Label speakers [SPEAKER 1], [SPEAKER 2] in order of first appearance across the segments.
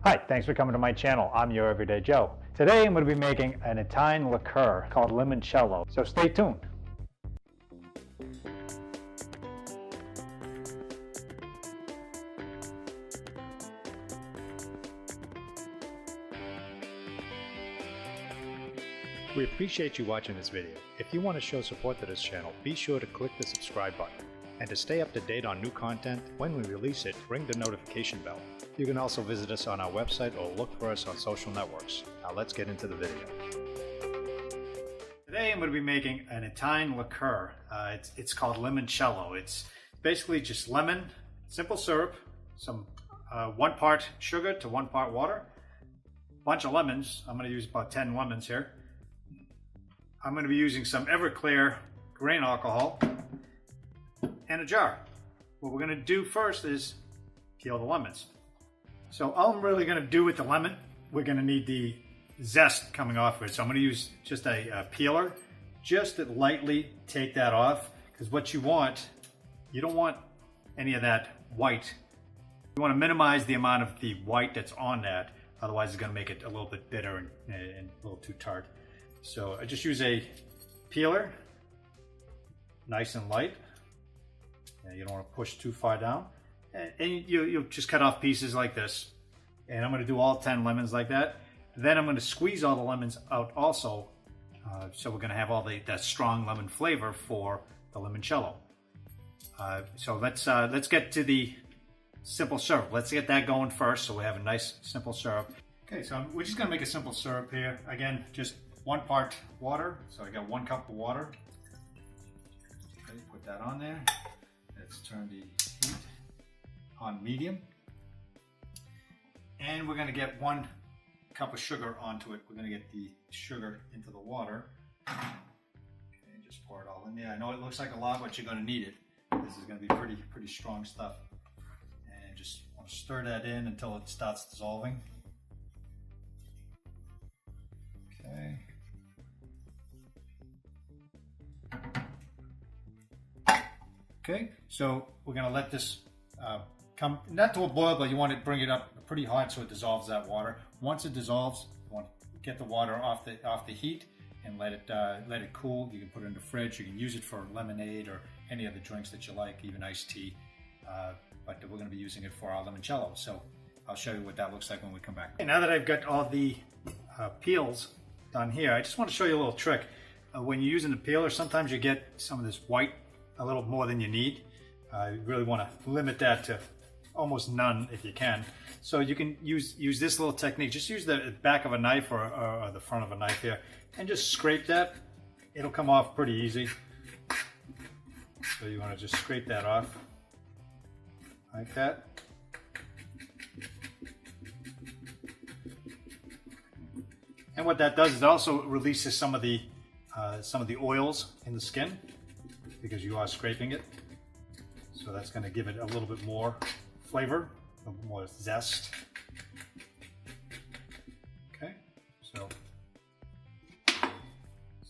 [SPEAKER 1] Hi, thanks for coming to my channel. I'm your Everyday Joe. Today I'm going to be making an Italian liqueur called Limoncello, so stay tuned. We appreciate you watching this video. If you want to show support to this channel, be sure to click the subscribe button. And to stay up to date on new content, when we release it, ring the notification bell. You can also visit us on our website or look for us on social networks. Now let's get into the video. Today I'm going to be making an Italian liqueur. It's called Limoncello. It's basically just lemon, simple syrup, some 1 part sugar to 1 part water, bunch of lemons. I'm going to use about 10 lemons here. I'm going to be using some Everclear grain alcohol and a jar. What we're going to do first is peel the lemons. So all I'm really going to do with the lemon, we're going to need the zest coming off of it. So I'm going to use just a peeler just to lightly take that off, because what you don't want any of that white. You want to minimize the amount of the white that's on that, otherwise it's going to make it a little bit bitter and a little too tart. So I just use a peeler, nice and light. You don't want to push too far down. And you'll just cut off pieces like this. And I'm going to do all 10 lemons like that. Then I'm going to squeeze all the lemons out also. So we're going to have all that strong lemon flavor for the limoncello. So let's get to the simple syrup. Let's get that going first so we have a nice simple syrup. Okay, so we're just going to make a simple syrup here. Again, just 1 part water. So I got 1 cup of water. Okay, put that on there. Let's turn the heat on medium. And we're going to get 1 cup of sugar onto it. We're going to get the sugar into the water. Okay, just pour it all in there. I know it looks like a lot, but you're going to need it. This is going to be pretty strong stuff. And just want to stir that in until it starts dissolving. Okay. Okay, so we're going to let this come, not to a boil, but you want to bring it up pretty hot so it dissolves that water. Once it dissolves, you want to get the water off the heat and let it cool. You can put it in the fridge. You can use it for lemonade or any other drinks that you like, even iced tea. But we're going to be using it for our limoncello. So I'll show you what that looks like when we come back. Okay, now that I've got all the peels done here, I just want to show you a little trick. When you're using the peeler, sometimes you get some of this white a little more than you need. You really want to limit that to almost none if you can. So you can use this little technique. Just use the back of a knife or the front of a knife here and just scrape that. It'll come off pretty easy. So you want to just scrape that off like that. And what that does is it also releases some of the oils in the skin, because you are scraping it. So that's going to give it a little bit more flavor, a little more zest. Okay, so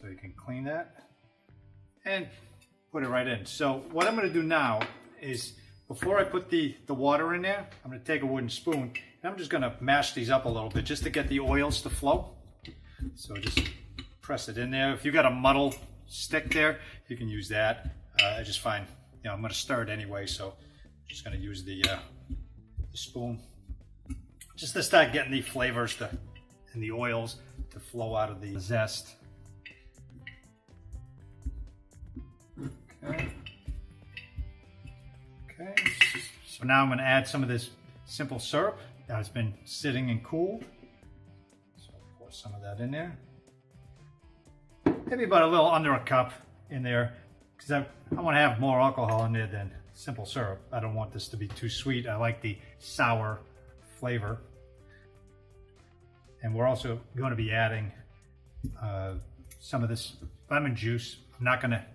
[SPEAKER 1] you can clean that and put it right in. So what I'm going to do now is, before I put the water in there, I'm going to take a wooden spoon and I'm just going to mash these up a little bit just to get the oils to flow. So just press it in there. If you've got a muddle stick there, you can use that. I just find, I'm going to stir it anyway, so I'm just going to use the spoon just to start getting the flavors and the oils to flow out of the zest. Okay. Okay. So now I'm going to add some of this simple syrup that's been sitting and cooled. So I'll pour some of that in there. Maybe about a little under a cup in there, because I want to have more alcohol in there than simple syrup. I don't want this to be too sweet. I like the sour flavor. And we're also going to be adding some of this lemon juice. I'm not going to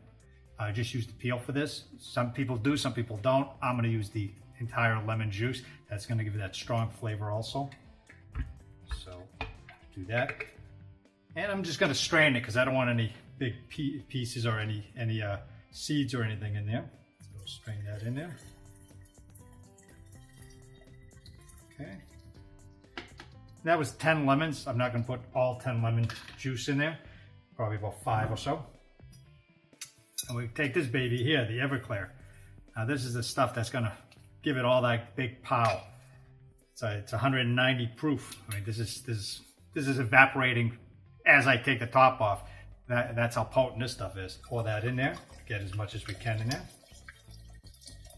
[SPEAKER 1] just use the peel for this. Some people do, some people don't. I'm going to use the entire lemon juice. That's going to give it that strong flavor also. So do that. And I'm just going to strain it because I don't want any big pieces or any seeds or anything in there. So strain that in there. Okay. That was 10 lemons. I'm not going to put all 10 lemon juice in there. Probably about 5 or so. And we take this baby here, the Everclear. Now this is the stuff that's going to give it all that big pow. It's 190 proof. I mean, this is evaporating as I take the top off. That's how potent this stuff is. Pour that in there. Get as much as we can in there.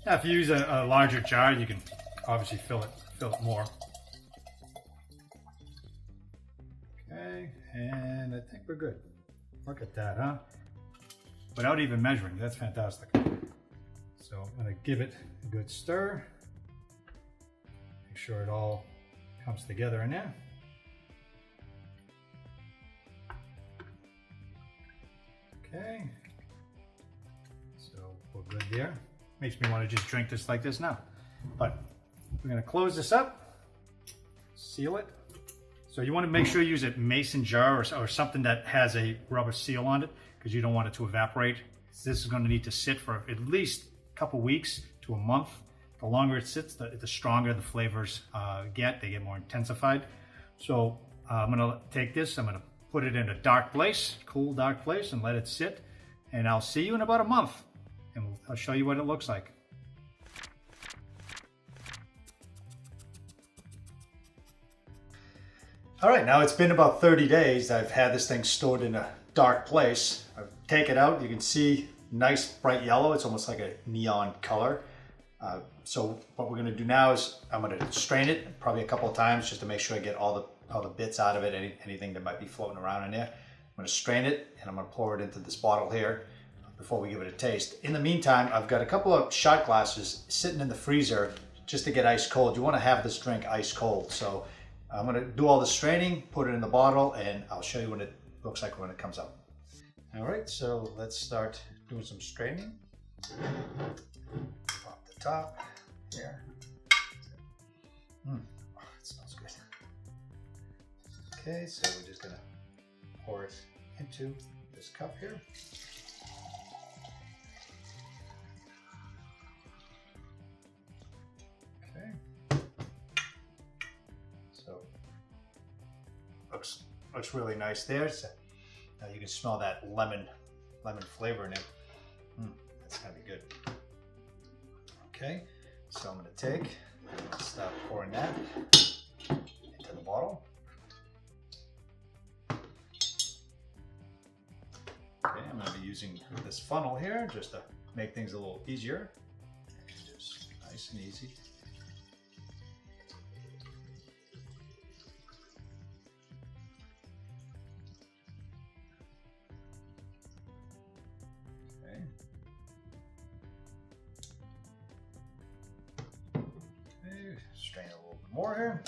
[SPEAKER 1] Now, if you use a larger jar, you can obviously fill it more. Okay, and I think we're good. Look at that, huh? Without even measuring, that's fantastic. So I'm gonna give it a good stir. Make sure it all comes together in there. Okay, so we're good there. Makes me want to just drink this like this now. But we're gonna close this up, seal it. So you want to make sure you use a mason jar or something that has a rubber seal on it, because you don't want it to evaporate. This is going to need to sit for at least a couple weeks to a month. The longer it sits, the stronger the flavors get. They get more intensified. So I'm going to take this, I'm going to put it in a dark place, cool dark place, and let it sit. And I'll see you in about a month, and I'll show you what it looks like. All right, now it's been about 30 days. I've had this thing stored in a dark place. I take it out, you can see nice bright yellow. It's almost like a neon color. So what we're gonna do now is I'm gonna strain it probably a couple of times just to make sure I get all the bits out of it, anything that might be floating around in there. I'm gonna strain it and I'm gonna pour it into this bottle here before we give it a taste. In the meantime, I've got a couple of shot glasses sitting in the freezer just to get ice cold. You wanna have this drink ice cold. So I'm going to do all the straining, put it in the bottle, and I'll show you what it looks like when it comes out. All right, so let's start doing some straining. Pop the top here. Oh, it smells good. Okay, so we're just going to pour it into this cup here. Looks really nice there. So now you can smell that lemon flavor in it. That's gonna be good. Okay, so I'm gonna start pouring that into the bottle. Okay, I'm gonna be using this funnel here just to make things a little easier. Just nice and easy. Strain it a little bit more here.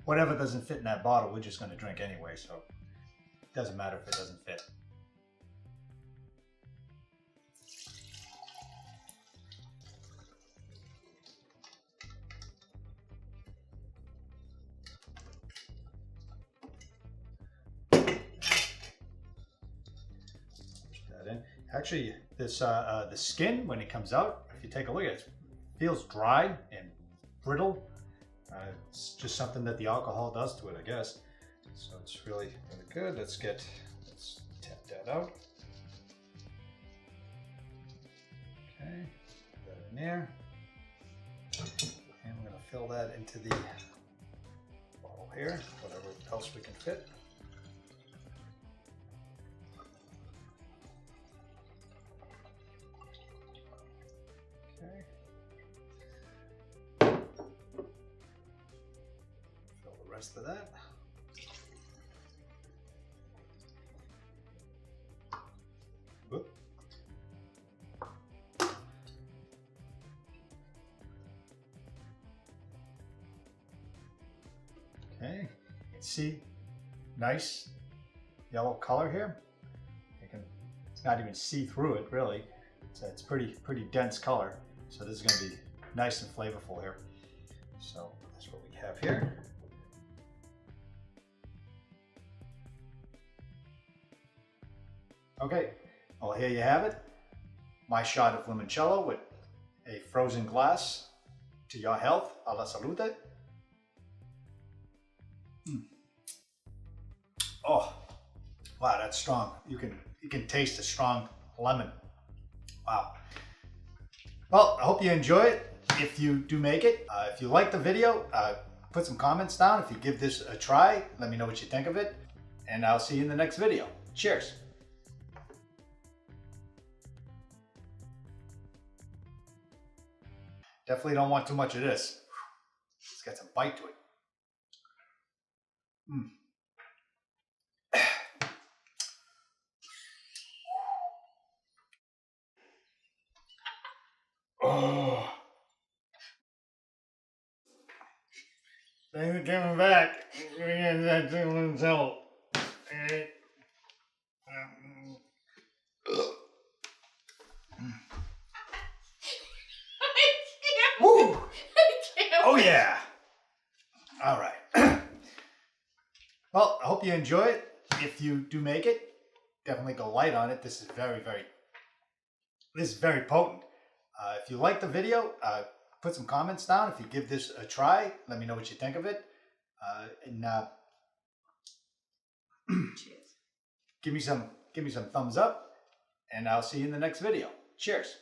[SPEAKER 1] Whatever doesn't fit in that bottle, we're just going to drink anyway, so it doesn't matter if it doesn't fit. Push that in. Actually, this the skin, when it comes out, if you take a look at it, feels dry and brittle. It's just something that the alcohol does to it, I guess. So it's really, really good. Let's tap that out. Okay, put that in there. And we're gonna fill that into the bottle here, whatever else we can fit. Of that. Whoop. Okay, you can see nice yellow color here. You can not even see through it really. It's pretty dense color. So this is going to be nice and flavorful here. So that's what we have here. Okay, well here you have it. My shot of limoncello with a frozen glass. To your health, alla salute. Oh, wow, that's strong. You can taste the strong lemon. Wow. Well, I hope you enjoy it. If you do make it, if you like the video, put some comments down. If you give this a try, let me know what you think of it. And I'll see you in the next video. Cheers. Definitely don't want too much of this. It's got some bite to it. Oh. Thanks for coming back. That's Limoncello. Woo! Oh yeah! All right. Well, I hope you enjoy it. If you do make it, definitely go light on it. This is very potent. If you like the video, put some comments down. If you give this a try, let me know what you think of it. Cheers. Give me some thumbs up, and I'll see you in the next video. Cheers.